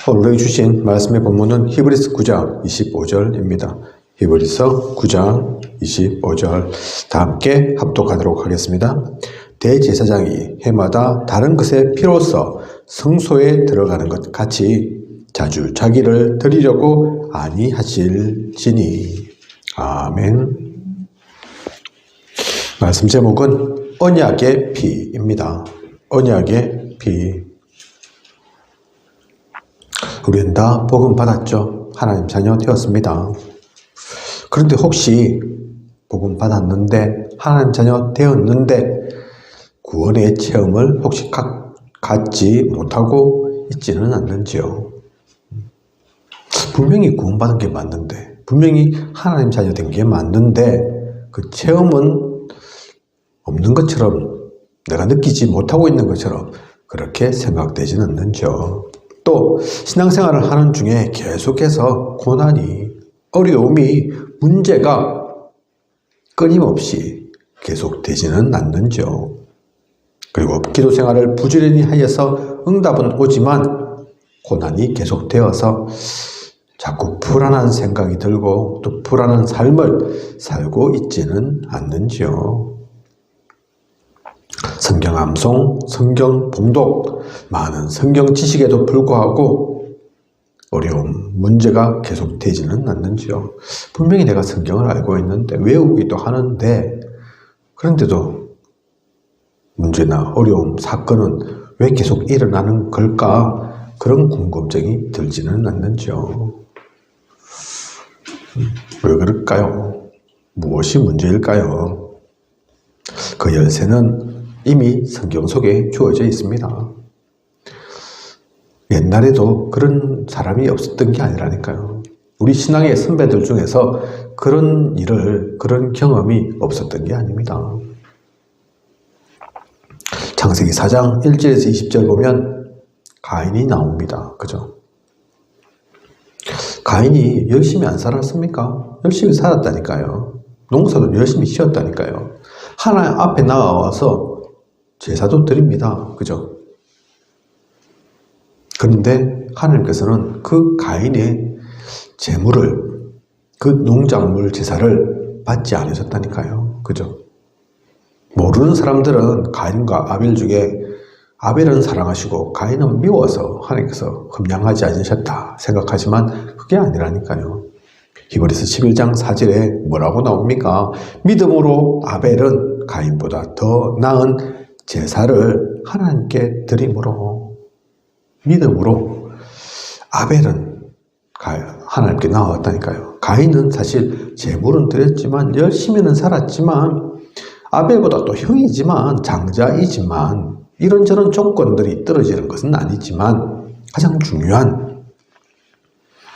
오늘 주신 말씀의 본문은 히브리서 9장 25절입니다. 히브리서 9장 25절 다 함께 합독하도록 하겠습니다. 대제사장이 해마다 다른 것의 피로써 성소에 들어가는 것 같이 자주 자기를 드리려고 아니하실지니. 아멘. 말씀 제목은 언약의 피입니다. 언약의 피. 우리는 다 복음 받았죠. 하나님 자녀 되었습니다. 그런데 혹시 복음 받았는데 하나님 자녀 되었는데 구원의 체험을 혹시 갖지 못하고 있지는 않는지요? 분명히 구원받은 게 맞는데, 분명히 하나님 자녀 된 게 맞는데 그 체험은 없는 것처럼, 내가 느끼지 못하고 있는 것처럼 그렇게 생각되지는 않는죠. 또 신앙생활을 하는 중에 계속해서 고난이, 어려움이, 문제가 끊임없이 계속되지는 않는죠. 그리고 기도생활을 부지런히 하여서 응답은 오지만 고난이 계속되어서 자꾸 불안한 생각이 들고 또 불안한 삶을 살고 있지는 않는지요. 성경 암송, 성경 봉독, 많은 성경 지식에도 불구하고 어려움, 문제가 계속되지는 않는지요. 분명히 내가 성경을 알고 있는데, 외우기도 하는데, 그런데도 문제나 어려움, 사건은 왜 계속 일어나는 걸까? 그런 궁금증이 들지는 않는지요. 왜 그럴까요? 무엇이 문제일까요? 그 열쇠는 이미 성경 속에 주어져 있습니다. 옛날에도 그런 사람이 없었던 게 아니라니까요. 우리 신앙의 선배들 중에서 그런 일을, 그런 경험이 없었던 게 아닙니다. 창세기 4장 1절에서 20절 보면 가인이 나옵니다. 그죠? 가인이 열심히 안 살았습니까? 열심히 살았다니까요. 농사도 열심히 지었다니까요. 하나님 앞에 나와서 제사도 드립니다. 그죠? 그런데 하나님께서는 그 가인의 재물을, 그 농작물 제사를 받지 않으셨다니까요. 그죠? 모르는 사람들은 가인과 아벨 중에 아벨은 사랑하시고 가인은 미워서 하나님께서 흠양하지 않으셨다 생각하지만 그게 아니라니까요. 히브리서 11장 4절에 뭐라고 나옵니까? 믿음으로 아벨은 가인보다 더 나은 제사를 하나님께 드림으로, 믿음으로 아벨은 하나님께 나왔다니까요. 가인은 사실 제물은 드렸지만, 열심히는 살았지만, 아벨보다 또 형이지만, 장자이지만, 이런저런 조건들이 떨어지는 것은 아니지만, 가장 중요한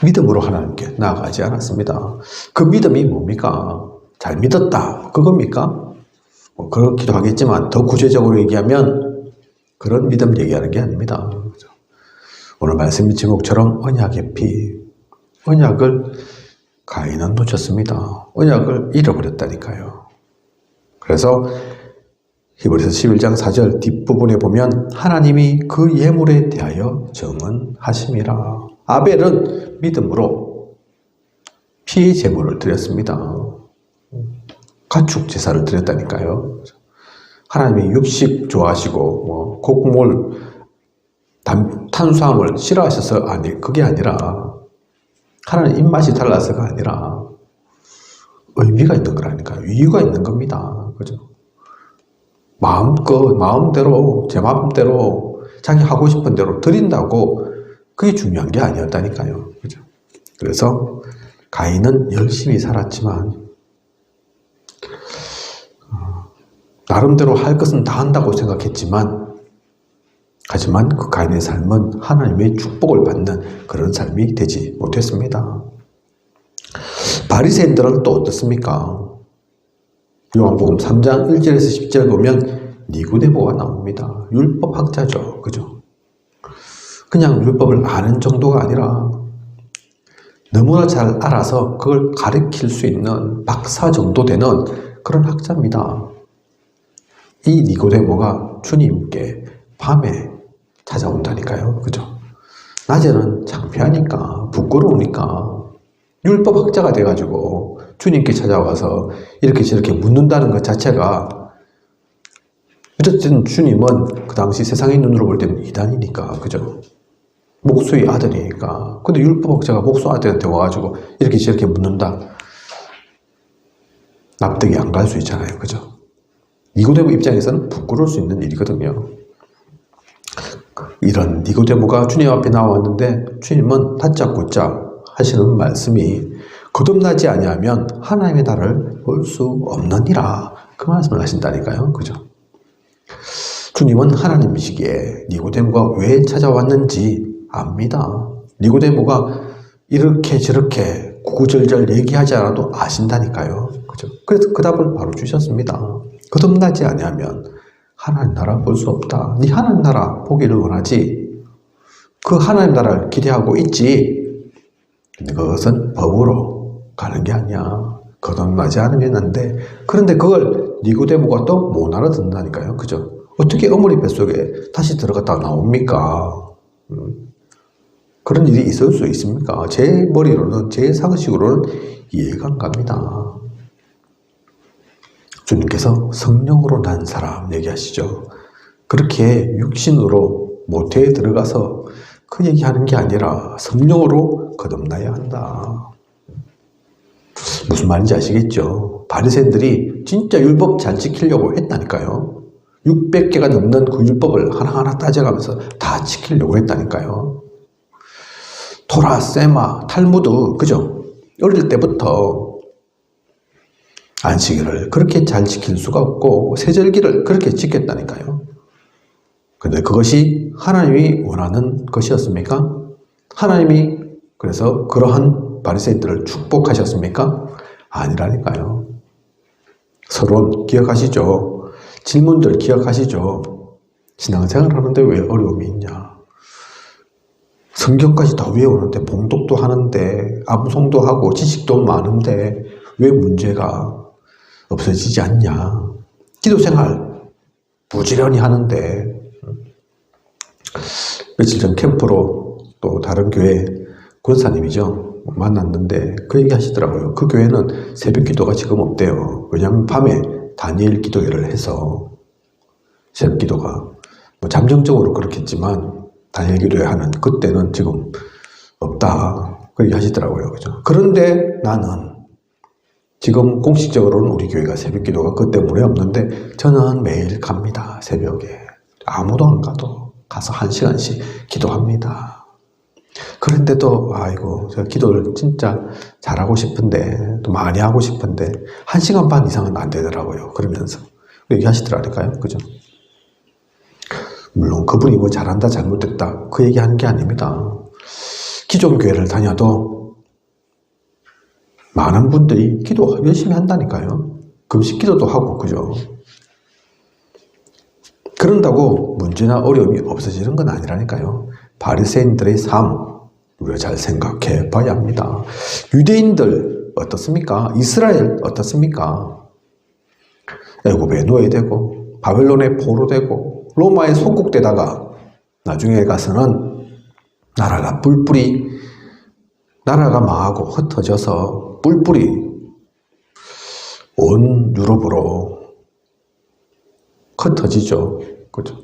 믿음으로 하나님께 나아가지 않았습니다. 그 믿음이 뭡니까? 잘 믿었다, 그겁니까? 그렇기도 하겠지만 더 구체적으로 얘기하면 그런 믿음 얘기하는 게 아닙니다. 오늘 말씀의 제목처럼 언약의 피, 언약을 가인은 놓쳤습니다. 언약을 잃어버렸다니까요. 그래서 히브리서 11장 4절 뒷부분에 보면 하나님이 그 예물에 대하여 정언하심이라. 아벨은 믿음으로 피의 제물을 드렸습니다. 가축 제사를 드렸다니까요. 하나님이 육식 좋아하시고 곡물, 탄수화물 싫어하셔서 그게 아니라 하나님 입맛이 달라서가 아니라 의미가 있는 거라니까요. 이유가 있는 겁니다. 그죠? 마음대로, 제 마음대로 자기 하고 싶은 대로 드린다고 그게 중요한 게 아니었다니까요. 그죠? 그래서 가인은 열심히 살았지만 나름대로 할 것은 다 한다고 생각했지만, 하지만 그 가인의 삶은 하나님의 축복을 받는 그런 삶이 되지 못했습니다. 바리새인들은 또 어떻습니까? 요한복음 3장 1절에서 10절 보면 니고데모가 나옵니다. 율법학자죠. 그죠? 그냥 율법을 아는 정도가 아니라 너무나 잘 알아서 그걸 가르칠 수 있는 박사 정도 되는 그런 학자입니다. 이 니고데모가 주님께 밤에 찾아온다니까요. 그죠? 낮에는 창피하니까, 부끄러우니까, 율법학자가 돼가지고 주님께 찾아와서 이렇게 저렇게 묻는다는 것 자체가, 어쨌든 주님은 그 당시 세상의 눈으로 볼 때는 이단이니까, 그죠? 목수의 아들이니까. 근데 율법학자가 목수 아들한테 와가지고 이렇게 저렇게 묻는다. 납득이 안 갈 수 있잖아요, 그죠? 니고데모 입장에서는 부끄러울 수 있는 일이거든요. 이런 니고데모가 주님 앞에 나왔는데 주님은 다짜고짜 하시는 말씀이 거듭나지 아니하면 하나님의 나라를 볼 수 없느니라. 그 말씀을 하신다니까요, 그죠? 주님은 하나님이시기에 니고데모가 왜 찾아왔는지 압니다. 니고데모가 이렇게 저렇게 구구절절 얘기하지 않아도 아신다니까요. 그죠? 그래서 그 답을 바로 주셨습니다. 거듭나지 아니하면 하나님 나라 볼 수 없다. 네 하나님 나라 보기를 원하지. 그 하나님 나라를 기대하고 있지. 근데 그것은 법으로 가는 게 아니야. 거듭나지 않으면 안 돼. 그런데 그걸 니고데모가 또 못 알아듣는다니까요. 그죠? 어떻게 어머니 뱃속에 다시 들어갔다 나옵니까? 그런 일이 있을 수 있습니까? 제 머리로는, 제 상식으로는 이해가 안 갑니다. 주님께서 성령으로 난 사람 얘기하시죠. 그렇게 육신으로 모태에 들어가서 그 얘기하는 게 아니라 성령으로 거듭나야 한다. 무슨 말인지 아시겠죠? 바리새인들이 진짜 율법 잘 지키려고 했다니까요. 600개가 넘는 그 율법을 하나하나 따져가면서 다 지키려고 했다니까요. 토라, 세마, 탈무드, 그죠? 어릴 때부터 안식일을 그렇게 잘 지킬 수가 없고 세절기를 그렇게 지켰다니까요. 근데 그것이 하나님이 원하는 것이었습니까? 하나님이 그래서 그러한 바리새인들을 축복하셨습니까? 아니라니까요. 서론 기억하시죠? 질문들 기억하시죠? 신앙생활 하는데 왜 어려움이 있냐? 성경까지 다 외우는데 봉독도 하는데 암송도 하고 지식도 많은데 왜 문제가 없어지지 않냐? 기도생활 부지런히 하는데 며칠 전 캠프로 또 다른 교회 권사님이죠. 만났는데 그 얘기 하시더라고요. 그 교회는 새벽 기도가 지금 없대요. 왜냐하면 밤에 다니엘 기도회를 해서 새벽 기도가 뭐 잠정적으로 그렇겠지만 다니엘 기도회 하는 그때는 지금 없다. 그 얘기 하시더라고요. 그죠? 그런데 나는 지금 공식적으로는 우리 교회가 새벽 기도가 그 때문에 없는데 저는 매일 갑니다. 새벽에. 아무도 안 가도 가서 1시간씩 기도합니다. 그런데도 아이고 제가 기도를 진짜 잘하고 싶은데 또 많이 하고 싶은데 1시간 반 이상은 안 되더라고요. 그러면서 얘기하시더라니까요. 그죠? 물론 그분이 뭐 잘한다 잘못됐다 그 얘기하는 게 아닙니다. 기존 교회를 다녀도 많은 분들이 기도 열심히 한다니까요. 금식 기도도 하고 그죠? 그런다고 문제나 어려움이 없어지는 건 아니라니까요. 바리새인들의 삶 우리가 잘 생각해 봐야 합니다. 유대인들 어떻습니까? 이스라엘 어떻습니까? 애굽에 노예되고 바벨론에 포로되고 로마에 속국되다가 나중에 가서는 나라가 뿔뿔이 나라가 망하고 흩어져서 뿔뿔이 온 유럽으로 흩어지죠. 그죠?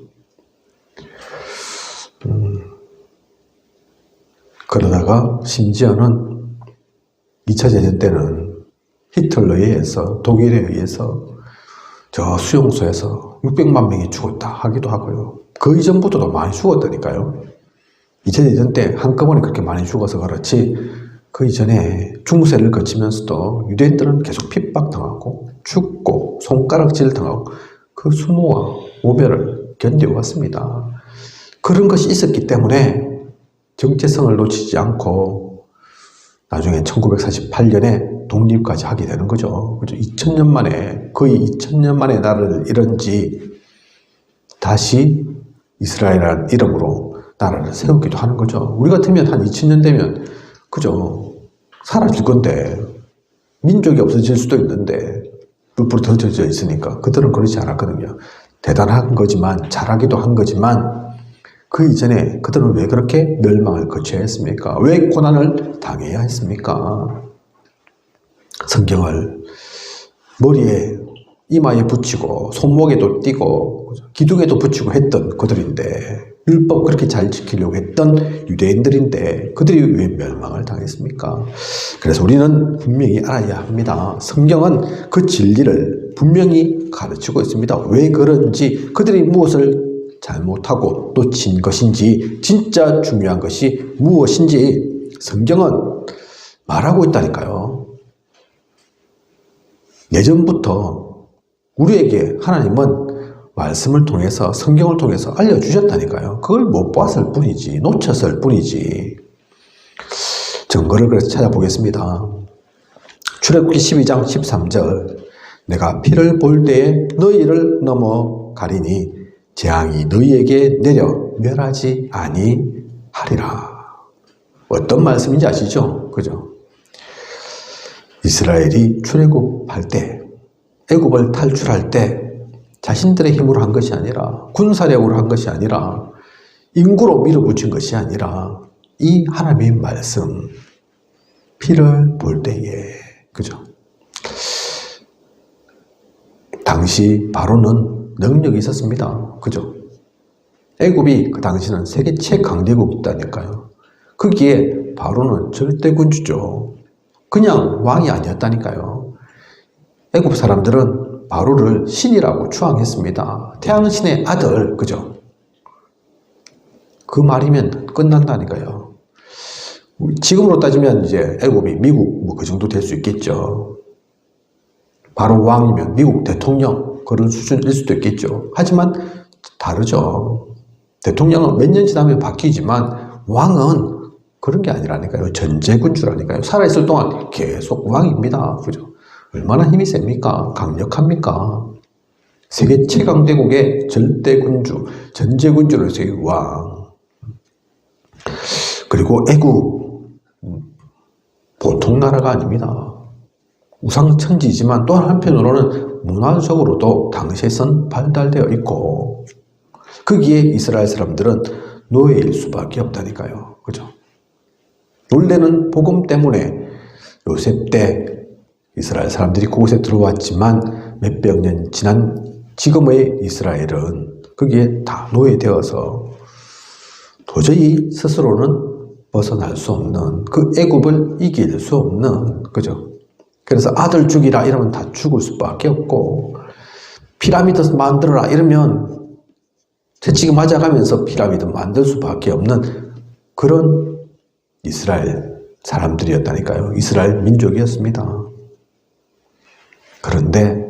그러다가 심지어는 2차 대전 때는 히틀러에 의해서 독일에 의해서 저 수용소에서 600만 명이 죽었다 하기도 하고요. 그 이전부터도 많이 죽었다니까요. 2차 대전 때 한꺼번에 그렇게 많이 죽어서 그렇지 그 이전에 중세를 거치면서도 유대인들은 계속 핍박당하고 죽고 손가락질 당하고 그 수모와 오멸을 견뎌왔습니다. 그런 것이 있었기 때문에 정체성을 놓치지 않고 나중에 1948년에 독립까지 하게 되는 거죠. 그죠? 2000년 만에, 거의 2000년 만에 나라를 잃은 지 다시 이스라엘이라는 이름으로 나라를 세우기도 하는 거죠. 우리 같으면 한 2000년 되면, 그죠? 사라질 건데, 민족이 없어질 수도 있는데, 뿔뿔이 흩어져 있으니까. 그들은 그렇지 않았거든요. 대단한 거지만, 잘하기도 한 거지만, 그 이전에 그들은 왜 그렇게 멸망을 거쳐야 했습니까? 왜 고난을 당해야 했습니까? 성경을 머리에 이마에 붙이고 손목에도 띄고 기둥에도 붙이고 했던 그들인데, 율법 그렇게 잘 지키려고 했던 유대인들인데 그들이 왜 멸망을 당했습니까? 그래서 우리는 분명히 알아야 합니다. 성경은 그 진리를 분명히 가르치고 있습니다. 왜 그런지, 그들이 무엇을 잘못하고 놓친 것인지, 진짜 중요한 것이 무엇인지 성경은 말하고 있다니까요. 예전부터 우리에게 하나님은 말씀을 통해서, 성경을 통해서 알려주셨다니까요. 그걸 못 봤을 뿐이지, 놓쳤을 뿐이지. 증거를 그래서 찾아보겠습니다. 출애굽기 12장 13절, 내가 피를 볼 때에 너희를 넘어가리니 재앙이 너희에게 내려 멸하지 아니하리라. 어떤 말씀인지 아시죠? 그죠? 이스라엘이 출애굽할 때, 애굽을 탈출할 때 자신들의 힘으로 한 것이 아니라, 군사력으로 한 것이 아니라, 인구로 밀어붙인 것이 아니라 이 하나님의 말씀, 피를 볼 때에, 그죠? 당시 바로는 능력이 있었습니다. 그죠? 애굽이 그 당시는 세계 최강대국이었다니까요. 거기에 바로는 절대군주죠. 그냥 왕이 아니었다니까요. 애굽 사람들은 바로를 신이라고 추앙했습니다. 태양신의 아들, 그죠? 그 말이면 끝난다니까요. 지금으로 따지면 이제 애굽이 미국 뭐 그 정도 될 수 있겠죠. 바로 왕이면 미국 대통령 그런 수준일 수도 있겠죠. 하지만 다르죠. 대통령은 몇 년 지나면 바뀌지만 왕은 그런 게 아니라니까요. 전제군주라니까요. 살아있을 동안 계속 왕입니다. 그죠? 얼마나 힘이 셉니까? 강력합니까? 세계 최강대국의 절대군주, 전제군주로서의 왕. 그리고 애국, 보통 나라가 아닙니다. 우상천지이지만 또 한편으로는 문화적으로도 당시에선 발달되어 있고, 거기에 이스라엘 사람들은 노예일 수밖에 없다니까요. 그죠? 놀래는 복음 때문에 요셉 때 이스라엘 사람들이 그곳에 들어왔지만 몇백 년 지난 지금의 이스라엘은 거기에 다 노예되어서 도저히 스스로는 벗어날 수 없는, 그 애굽을 이길 수 없는, 그죠? 그래서 아들 죽이라 이러면 다 죽을 수밖에 없고, 피라미드 만들어라 이러면 채찍이 맞아가면서 피라미드 만들 수밖에 없는 그런 이스라엘 사람들이었다니까요. 이스라엘 민족이었습니다. 그런데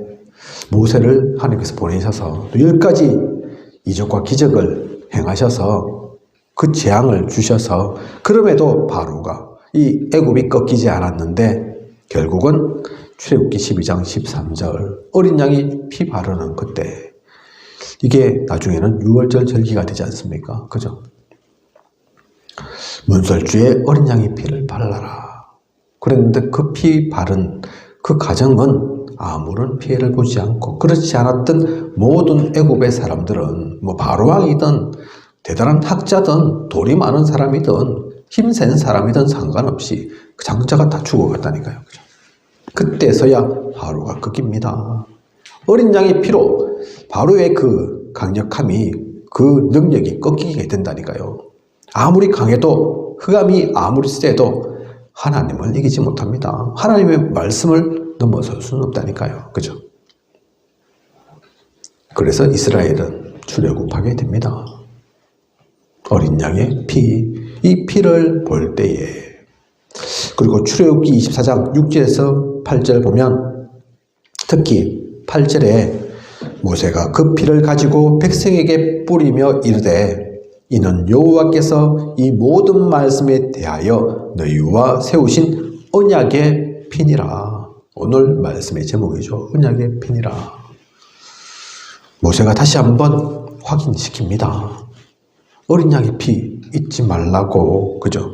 모세를 하나님께서 보내셔서 또 10가지 이적과 기적을 행하셔서 그 재앙을 주셔서, 그럼에도 바로가 이 애굽이 꺾이지 않았는데 결국은 출애굽기 12장 13절 어린 양이 피 바르는 그때, 이게 나중에는 유월절 절기가 되지 않습니까? 그죠? 문설주에 어린 양이 피를 발라라. 그랬는데 그 피 바른 그 가정은 아무런 피해를 보지 않고, 그렇지 않았던 모든 애굽의 사람들은 뭐 바로왕이든 대단한 학자든 돈이 많은 사람이든 힘센 사람이든 상관없이 그 장자가 다 죽어갔다니까요. 그죠? 그때서야 바로가 꺾입니다. 어린 양의 피로 바로의 그 강력함이, 그 능력이 꺾이게 된다니까요. 아무리 강해도, 흑암이 아무리 세도 하나님을 이기지 못합니다. 하나님의 말씀을 넘어설 수는 없다니까요. 그죠? 그래서 이스라엘은 출애굽하게 됩니다. 어린 양의 피, 이 피를 볼 때에. 그리고 출애굽기 24장 6절에서 8절 보면, 특히 8절에 모세가 그 피를 가지고 백성에게 뿌리며 이르되 이는 여호와께서 이 모든 말씀에 대하여 너희와 세우신 언약의 피니라. 오늘 말씀의 제목이죠. 언약의 피니라. 모세가 다시 한번 확인시킵니다. 어린 양의 피 잊지 말라고. 그죠?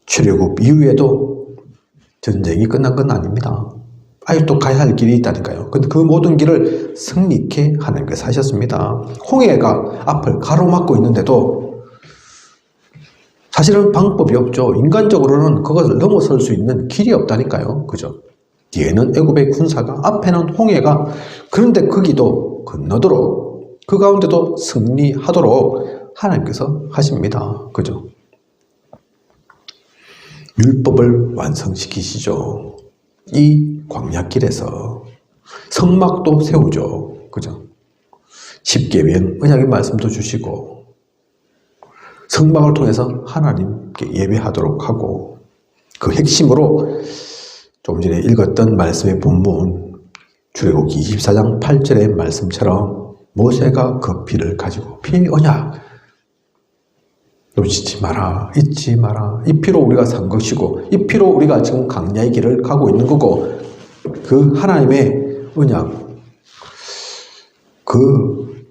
출애굽 이후에도 전쟁이 끝난 건 아닙니다. 아직도 가야 할 길이 있다니까요. 근데 그 모든 길을 승리케 하나님께서 하셨습니다. 홍해가 앞을 가로막고 있는데도 사실은 방법이 없죠. 인간적으로는 그것을 넘어설 수 있는 길이 없다니까요. 그죠? 뒤에는 애굽의 군사가, 앞에는 홍해가, 그런데 거기도 건너도록, 그 가운데도 승리하도록 하나님께서 하십니다. 그죠? 율법을 완성시키시죠. 이 광야길에서 성막도 세우죠. 그죠? 십계명 언약의 말씀도 주시고 성막을 통해서 하나님께 예배하도록 하고, 그 핵심으로 조금 전에 읽었던 말씀의 본문 출애굽기 24장 8절의 말씀처럼 모세가 그 피를 가지고, 피 언약 놓치지 마라, 잊지 마라. 이 피로 우리가 산 것이고, 이 피로 우리가 지금 광야의 길을 가고 있는 거고, 그 하나님의 언약, 그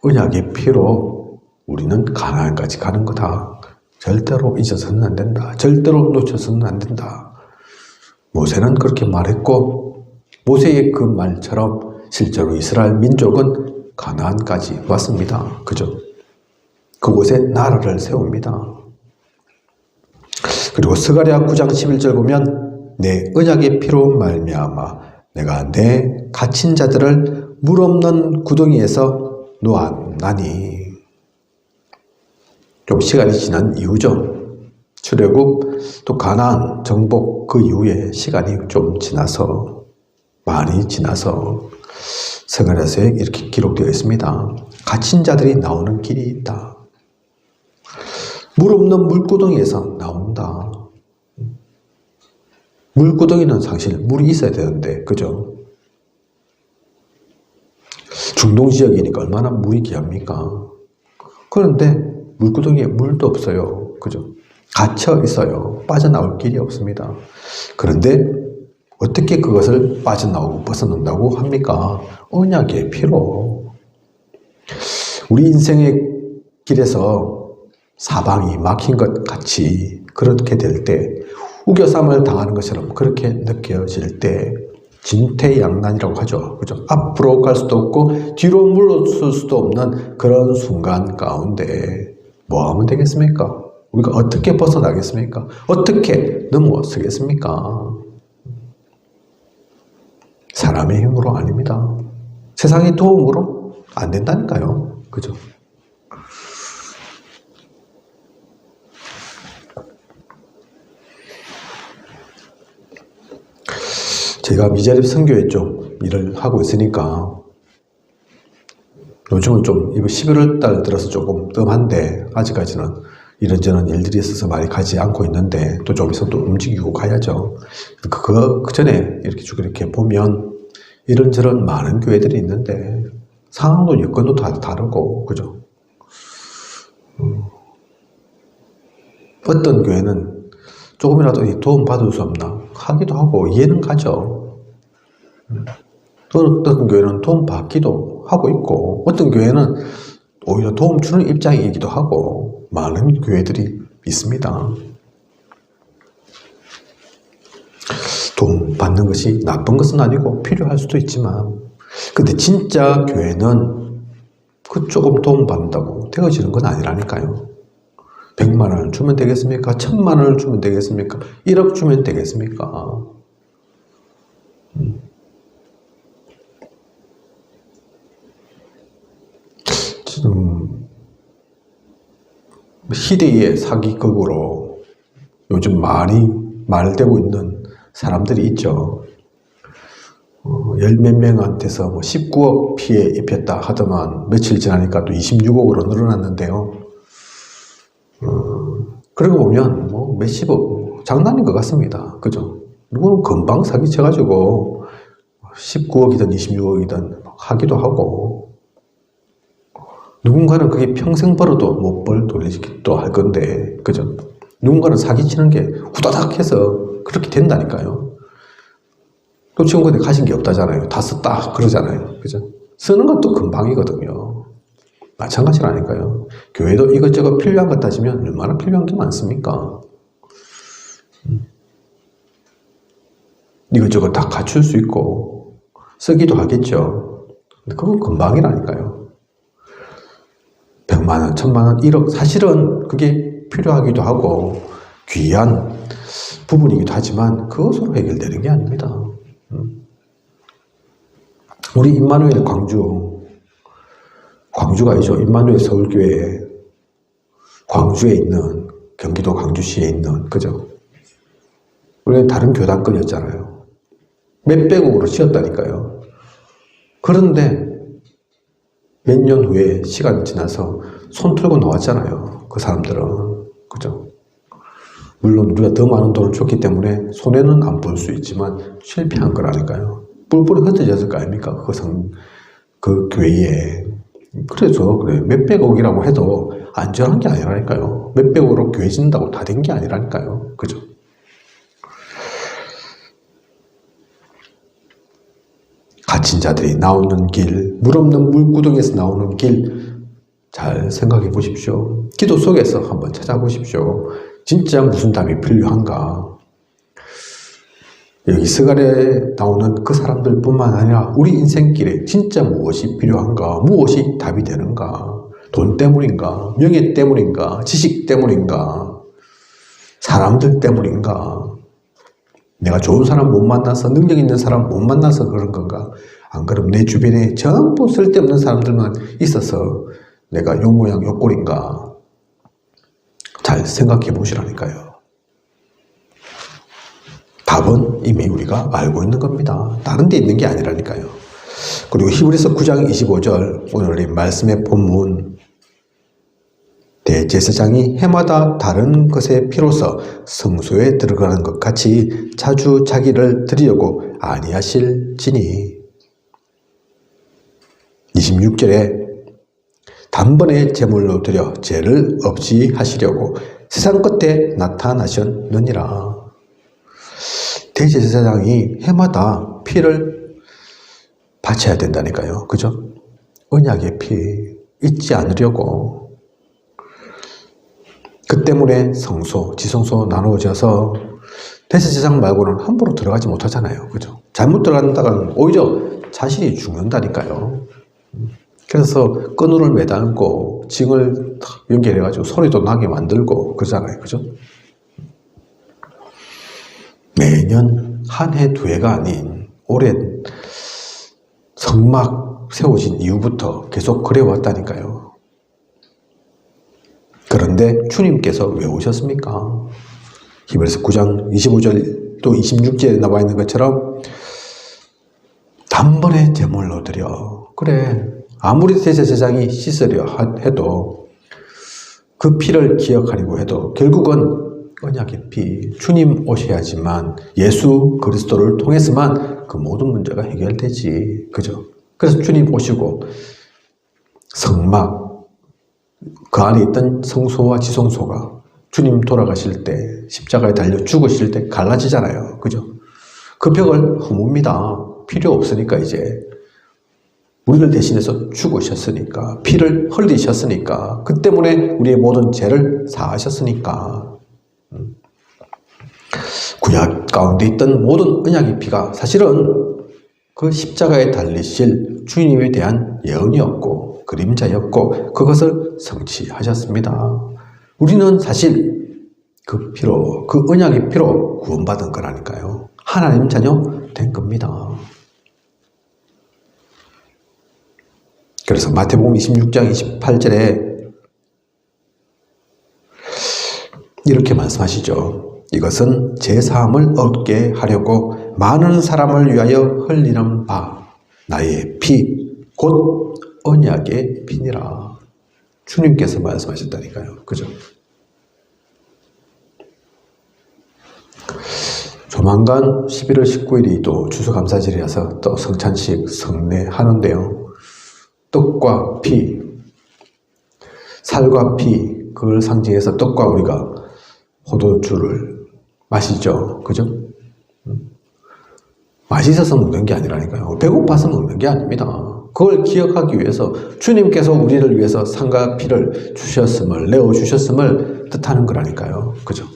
언약의 피로 우리는 가나안까지 가는 거다. 절대로 잊어서는 안 된다. 절대로 놓쳐서는 안 된다. 모세는 그렇게 말했고, 모세의 그 말처럼 실제로 이스라엘 민족은 가나안까지 왔습니다. 그죠? 그곳에 나라를 세웁니다. 그리고 스가랴 9장 11절 보면 내 언약의 피로 말미암아 내가 내 갇힌 자들을 물 없는 구덩이에서 놓았나니. 좀 시간이 지난 이후죠. 출애굽 또 가나안 정복 그 이후에 시간이 좀 지나서, 많이 지나서 스가랴서에 이렇게 기록되어 있습니다. 갇힌 자들이 나오는 길이 있다. 물 없는 물구덩이에서 나온다. 물구덩이는 사실 물이 있어야 되는데, 그죠? 중동 지역이니까 얼마나 물이 귀합니까? 그런데 물구덩이에 물도 없어요. 그죠? 갇혀 있어요. 빠져나올 길이 없습니다. 그런데 어떻게 그것을 빠져나오고 벗어난다고 합니까? 언약의 피로. 우리 인생의 길에서 사방이 막힌 것 같이 그렇게 될 때, 우겨쌈을 당하는 것처럼 그렇게 느껴질 때 진퇴양난이라고 하죠. 그죠? 앞으로 갈 수도 없고 뒤로 물러설 수도 없는 그런 순간 가운데 뭐 하면 되겠습니까? 우리가 어떻게 벗어나겠습니까? 어떻게 넘어서겠습니까? 사람의 힘으로 아닙니다. 세상의 도움으로 안 된다니까요. 그죠? 제가 미자립 선교회 쪽 일을 하고 있으니까 요즘은 좀 이번 11월 달 들어서 조금 뜸한데, 아직까지는 이런저런 일들이 있어서 많이 가지 않고 있는데 또 좀 있으면 또 움직이고 가야죠. 그 전에 이렇게 보면 이런저런 많은 교회들이 있는데 상황도 여건도 다 다르고, 그죠? 어떤 교회는 조금이라도 도움 받을 수 없나 하기도 하고 이해는 가죠. 어떤 교회는 도움 받기도 하고 있고, 어떤 교회는 오히려 도움 주는 입장이기도 하고, 많은 교회들이 있습니다. 도움 받는 것이 나쁜 것은 아니고 필요할 수도 있지만, 근데 진짜 교회는 그 조금 도움 받는다고 되어지는 건 아니라니까요. 100만 원을 주면 되겠습니까? 1000만 원을 주면 되겠습니까? 1억 주면 되겠습니까? 지금 희대의 사기극으로 요즘 많이 말되고 있는 사람들이 있죠. 열 몇 명한테서 뭐 19억 피해 입혔다 하더만 며칠 지나니까 또 26억으로 늘어났는데요. 그러고 보면 뭐 몇십억 장난인 것 같습니다. 그죠? 누구는 금방 사기쳐가지고 19억이든 26억이든 하기도 하고, 누군가는 그게 평생 벌어도 못 벌 돌리기도 할 건데, 그죠? 누군가는 사기치는 게 후다닥 해서 그렇게 된다니까요. 또 지금 근데 가진 게 없다잖아요. 다 썼다 그러잖아요. 그죠? 쓰는 것도 금방이거든요. 마찬가지라니까요. 교회도 이것저것 필요한 것 따지면 얼마나 필요한 게 많습니까? 이것저것 다 갖출 수 있고 쓰기도 하겠죠. 근데 그건 금방이라니까요. 100만 원, 1000만 원, 1억 사실은 그게 필요하기도 하고 귀한 부분이기도 하지만 그것으로 해결되는 게 아닙니다. 우리 임마누엘 광주가 아니죠. 임마누엘 서울교회 광주에 있는 경기도 광주시에 있는 그죠? 우리는 다른 교단권이었잖아요. 몇백억으로 지었다니까요. 그런데 몇 년 후에 시간이 지나서 손 털고 나왔잖아요. 그 사람들은. 그죠? 물론 우리가 더 많은 돈을 줬기 때문에 손해는 안 볼 수 있지만 실패한 거라니까요. 뿔뿔이 흩어졌을 거 아닙니까? 그 교회에. 그래서 그래 몇백억이라고 해도 안전한 게 아니라니까요. 몇백억으로 교회 짓는다고 다 된 게 아니라니까요. 그죠? 갇힌 자들이 나오는 길, 물 없는 물구덩이에서 나오는 길 잘 생각해 보십시오. 기도 속에서 한번 찾아보십시오. 진짜 무슨 답이 필요한가? 여기 스갈에 나오는 그 사람들뿐만 아니라 우리 인생길에 진짜 무엇이 필요한가? 무엇이 답이 되는가? 돈 때문인가? 명예 때문인가? 지식 때문인가? 사람들 때문인가? 내가 좋은 사람 못 만나서, 능력 있는 사람 못 만나서 그런 건가? 안 그럼 내 주변에 전부 쓸데없는 사람들만 있어서 내가 요 모양 요 꼴인가? 잘 생각해 보시라니까요. 답은 이미 우리가 알고 있는 겁니다. 다른 데 있는 게 아니라니까요. 그리고 히브리서 9장 25절 오늘 이 말씀의 본문 대제사장이 해마다 다른 것의 피로서 성소에 들어가는 것 같이 자주 자기를 드리려고 아니하실지니 26절에 단번에 제물로 드려 죄를 없이 하시려고 세상 끝에 나타나셨느니라. 대제사장이 해마다 피를 바쳐야 된다니까요. 그죠? 언약의 피 잊지 않으려고. 그 때문에 성소, 지성소 나누어져서 대제사장 말고는 함부로 들어가지 못하잖아요. 그죠? 잘못 들어간다가는 오히려 자신이 죽는다니까요. 그래서 끈으로 매달고 징을 연결해가지고 소리도 나게 만들고 그러잖아요. 그죠? 매년 한 해 두 해가 아닌 오랜 성막 세워진 이후부터 계속 그래왔다니까요. 그런데 주님께서 왜 오셨습니까? 히브리서 9장 25절 또 26절에 나와 있는 것처럼 단번에 제물로 드려. 그래, 아무리 대제사장이 씻으려 해도 그 피를 기억하려고 해도 결국은 언약의 피, 주님 오셔야지만 예수 그리스도를 통해서만 그 모든 문제가 해결되지. 그죠? 그래서 주님 오시고 성막, 그 안에 있던 성소와 지성소가 주님 돌아가실 때 십자가에 달려 죽으실 때 갈라지잖아요. 그죠? 그 벽을 허뭅니다. 필요 없으니까 이제 우리를 대신해서 죽으셨으니까, 피를 흘리셨으니까, 그 때문에 우리의 모든 죄를 사하셨으니까. 구약 가운데 있던 모든 언약의 피가 사실은 그 십자가에 달리실 주님에 대한 예언이었고 그림자였고 그것을 성취하셨습니다. 우리는 사실 그 피로, 그 언약의 피로 구원받은 거라니까요. 하나님 자녀 된 겁니다. 그래서 마태복음 26장 28절에 이렇게 말씀하시죠. 이것은 제사함을 얻게 하려고 많은 사람을 위하여 흘리는 바 나의 피 곧 언약의 피니라. 주님께서 말씀하셨다니까요. 그죠? 조만간 11월 19일이 또 추수감사절이라서 또 성찬식 성례하는데요. 떡과 피, 살과 피, 그걸 상징해서 떡과 우리가 포도주를 마시죠. 그죠? 맛있어서 먹는 게 아니라니까요. 배고파서 먹는 게 아닙니다. 그걸 기억하기 위해서 주님께서 우리를 위해서 상과 피를 주셨음을, 내어주셨음을 뜻하는 거라니까요. 그죠?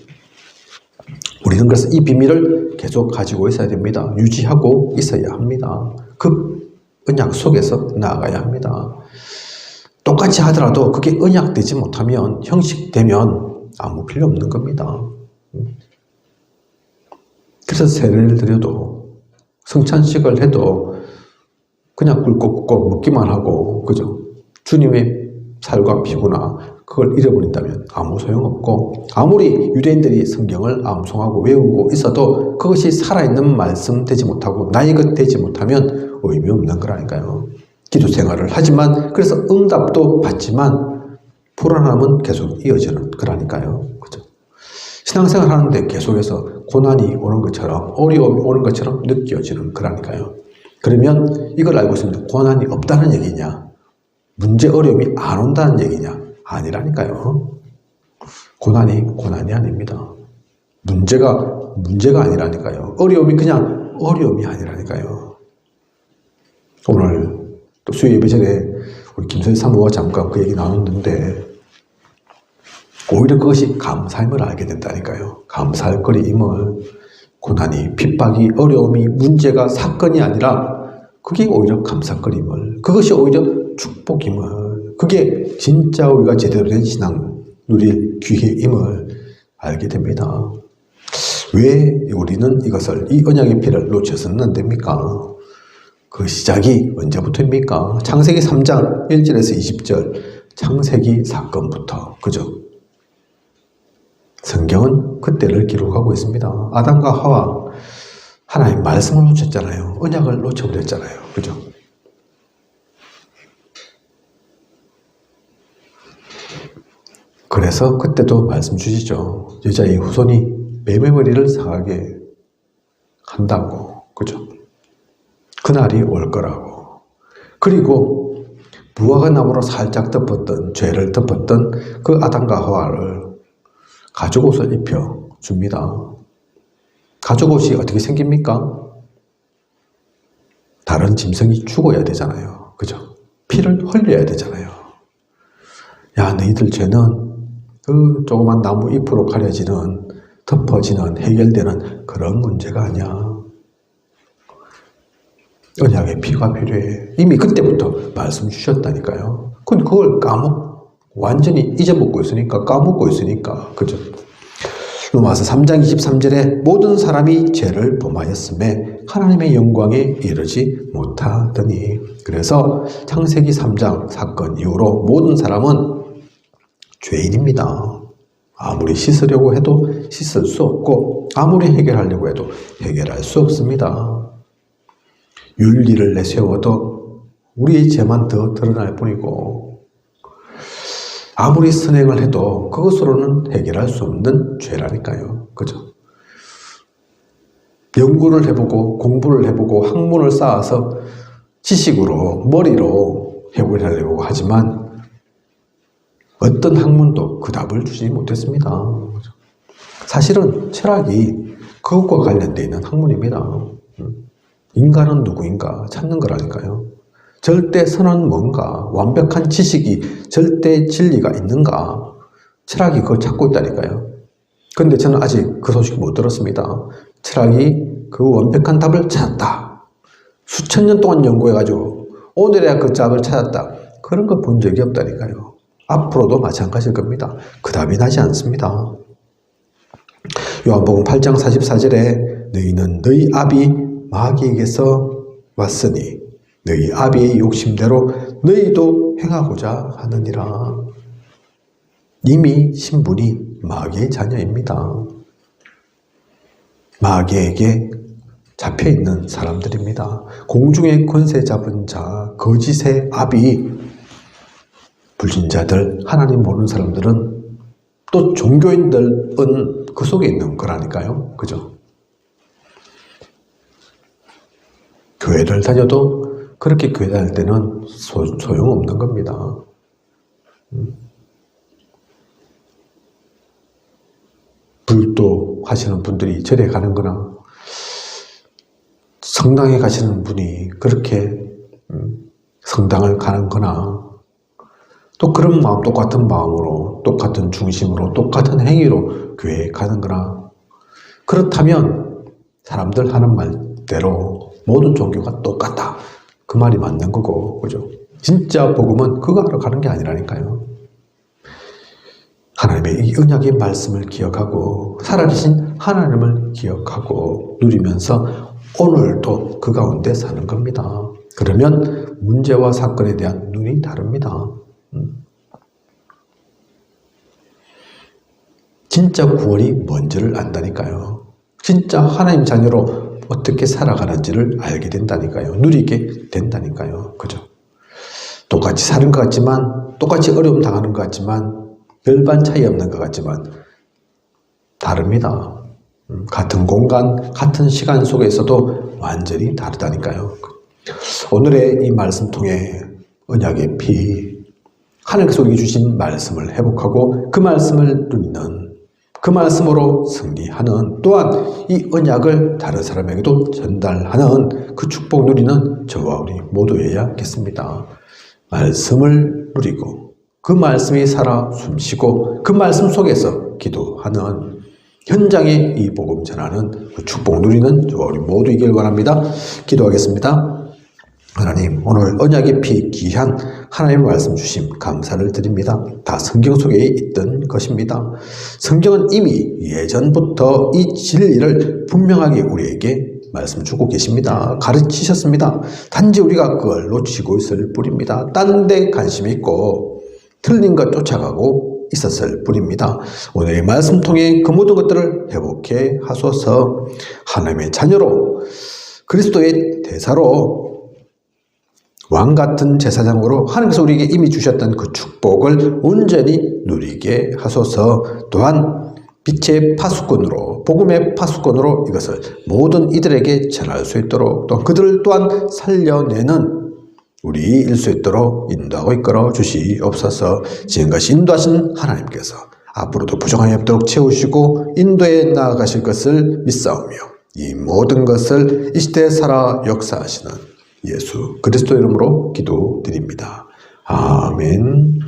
우리는 우리는 그래서 이 비밀을 계속 가지고 있어야 됩니다. 유지하고 있어야 합니다. 그 언약 속에서 나아가야 합니다. 똑같이 하더라도 그게 언약되지 못하면, 형식되면 아무 필요 없는 겁니다. 그래서 세례를 드려도, 성찬식을 해도 그냥 꿀꺽꿀꺽 먹기만 하고, 그죠? 주님의 살과 피구나 그걸 잃어버린다면 아무 소용없고, 아무리 유대인들이 성경을 암송하고 외우고 있어도 그것이 살아있는 말씀 되지 못하고 나의 것 되지 못하면 의미 없는 거라니까요. 기도 생활을 하지만, 그래서 응답도 받지만 불안함은 계속 이어지는 거라니까요. 그죠? 신앙생활 하는데 계속해서 고난이 오는 것처럼, 어려움이 오는 것처럼 느껴지는 거라니까요. 그러면 이걸 알고 있습니다. 고난이 없다는 얘기냐? 문제, 어려움이 안 온다는 얘기냐? 아니라니까요. 고난이 아닙니다. 문제가 아니라니까요. 어려움이 그냥 어려움이 아니라니까요. 오늘 또 수요 예배 전에 우리 김선희 사모가 잠깐 그 얘기 나눴는데, 오히려 그것이 감사임을 알게 된다니까요. 감사할 거리임을. 고난이, 핍박이, 어려움이, 문제가 사건이 아니라 그게 오히려 감사거림을, 그것이 오히려 축복임을, 그게 진짜 우리가 제대로 된 신앙 누릴 기회임을 알게 됩니다. 왜 우리는 이것을, 이 언약의 피를 놓쳐서는 안 됩니까? 그 시작이 언제부터입니까? 창세기 3장 1절에서 20절, 창세기 사건부터, 그죠? 성경은 그때를 기록하고 있습니다. 아담과 하와, 하나님 말씀을 놓쳤잖아요. 언약을 놓쳐버렸잖아요. 그죠? 그래서 그때도 말씀 주시죠. 여자의 후손이 매매머리를 상하게 한다고. 그죠? 그날이 올 거라고. 그리고 무화과 나무로 살짝 덮었던, 죄를 덮었던 그 아담과 하와를 가죽옷을 입혀줍니다. 가죽옷이 어떻게 생깁니까? 다른 짐승이 죽어야 되잖아요. 그죠? 피를 흘려야 되잖아요. 야, 너희들 죄는 그 조그만 나무 잎으로 가려지는, 덮어지는, 해결되는 그런 문제가 아니야. 언약의 피가 필요해. 이미 그때부터 말씀 주셨다니까요. 근데 그걸 완전히 잊어먹고 있으니까, 까먹고 있으니까. 그죠? 로마서 3장 23절에 모든 사람이 죄를 범하였음에 하나님의 영광에 이르지 못하더니. 그래서 창세기 3장 사건 이후로 모든 사람은 죄인입니다. 아무리 씻으려고 해도 씻을 수 없고, 아무리 해결하려고 해도 해결할 수 없습니다. 윤리를 내세워도 우리의 죄만 더 드러날 뿐이고, 아무리 선행을 해도 그것으로는 해결할 수 없는 죄라니까요. 그죠? 연구를 해보고 공부를 해보고 학문을 쌓아서 지식으로, 머리로 해결하려고 하지만 어떤 학문도 그 답을 주지 못했습니다. 사실은 철학이 그것과 관련되어 있는 학문입니다. 인간은 누구인가 찾는 거라니까요. 절대 선은 뭔가, 완벽한 지식이, 절대 진리가 있는가, 철학이 그걸 찾고 있다니까요. 그런데 저는 아직 그 소식 못 들었습니다. 철학이 그 완벽한 답을 찾았다, 수천 년 동안 연구해가지고 오늘에야 그 답을 찾았다, 그런 거 본 적이 없다니까요. 앞으로도 마찬가지일 겁니다. 그 답이 나지 않습니다. 요한복음 8장 44절에 너희는 너희 아비 마귀에게서 왔으니 너희 아비의 욕심대로 너희도 행하고자 하느니라. 이미 신분이 마귀의 자녀입니다. 마귀에게 잡혀있는 사람들입니다. 공중의 권세 잡은 자, 거짓의 아비, 불신자들, 하나님 모르는 사람들은, 또 종교인들은 그 속에 있는 거라니까요. 그죠? 교회를 다녀도 그렇게 교회 다닐 때는 소용없는 겁니다. 불도 하시는 분들이 절에 가는 거나, 성당에 가시는 분이 그렇게 성당을 가는 거나, 또 그런 마음, 똑같은 마음으로, 똑같은 중심으로, 똑같은 행위로 교회에 가는 거나, 그렇다면 사람들 하는 말대로 모든 종교가 똑같다. 그 말이 맞는 거고, 그죠? 진짜 복음은 그거 하러 가는 게 아니라니까요. 하나님의 이 언약의 말씀을 기억하고 살아계신 하나님을 기억하고 누리면서 오늘도 그 가운데 사는 겁니다. 그러면 문제와 사건에 대한 눈이 다릅니다. 진짜 구원이 뭔지를 안다니까요. 진짜 하나님 자녀로 어떻게 살아가는지를 알게 된다니까요. 누리게 된다니까요. 그죠? 똑같이 사는 것 같지만, 똑같이 어려움 당하는 것 같지만, 별반 차이 없는 것 같지만 다릅니다. 같은 공간, 같은 시간 속에서도 완전히 다르다니까요. 오늘의 이 말씀 통해 언약의 피, 하나님께서 우리에게 주신 말씀을 회복하고 그 말씀을 누리는, 그 말씀으로 승리하는, 또한 이 언약을 다른 사람에게도 전달하는 그 축복 누리는 저와 우리 모두여야겠습니다. 말씀을 누리고 그 말씀이 살아 숨쉬고 그 말씀 속에서 기도하는, 현장에 이 복음 전하는 그 축복 누리는 저와 우리 모두이길 바랍니다. 기도하겠습니다. 하나님, 오늘 언약의 피 귀한 하나님의 말씀 주심 감사를 드립니다. 다 성경 속에 있던 것입니다. 성경은 이미 예전부터 이 진리를 분명하게 우리에게 말씀 주고 계십니다. 가르치셨습니다. 단지 우리가 그걸 놓치고 있을 뿐입니다. 딴 데 관심이 있고 틀린 것 쫓아가고 있었을 뿐입니다. 오늘의 말씀 통해 그 모든 것들을 회복해 하소서. 하나님의 자녀로, 그리스도의 대사로, 왕같은 제사장으로 하나님께서 우리에게 이미 주셨던 그 축복을 온전히 누리게 하소서. 또한 빛의 파수꾼으로, 복음의 파수꾼으로 이것을 모든 이들에게 전할 수 있도록, 또 그들 또한 살려내는 우리일 수 있도록 인도하고 이끌어 주시옵소서. 지금까지 인도하신 하나님께서 앞으로도 부족함이 없도록 채우시고 인도해 나아가실 것을 믿사오며 이 모든 것을 이 시대에 살아 역사하시는 예수 그리스도 이름으로 기도드립니다. 아멘.